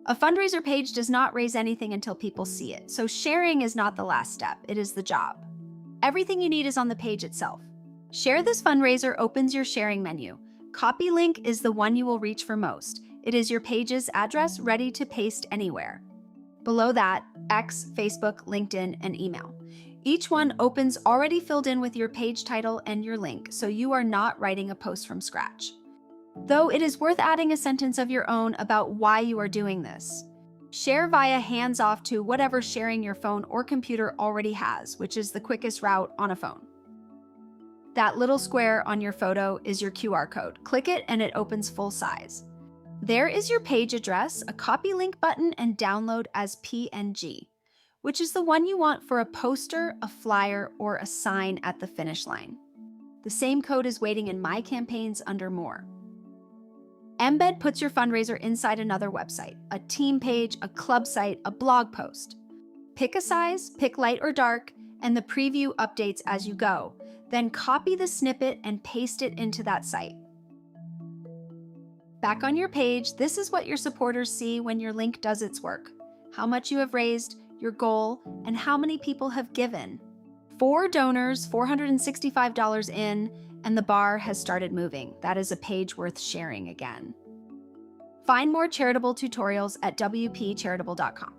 A fundraiser page does not raise anything until people see it, so sharing is not the last step, it is the job. Everything you need is on the page itself. Share This Fundraiser opens your sharing menu. Copy link is the one you will reach for most. It is your page's address ready to paste anywhere. Below that, X, Facebook, LinkedIn, and email. Each one opens already filled in with your page title and your link, so you are not writing a post from scratch. Though it is worth adding a sentence of your own about why you are doing this. Share via hands-off to whatever sharing your phone or computer already has, which is the quickest route on a phone. That little square on your photo is your QR code. Click it and it opens full size. There is your page address, a copy link button, and download as PNG, which is the one you want for a poster, a flyer, or a sign at the finish line. The same code is waiting in My Campaigns under More. Embed puts your fundraiser inside another website, a team page, a club site, a blog post. Pick a size, pick light or dark, and the preview updates as you go. Then copy the snippet and paste it into that site. Back on your page, this is what your supporters see when your link does its work. How much you have raised, your goal, and how many people have given. 4 donors, $465 in, and the bar has started moving. That is a page worth sharing again. Find more Charitable tutorials at wpcharitable.com.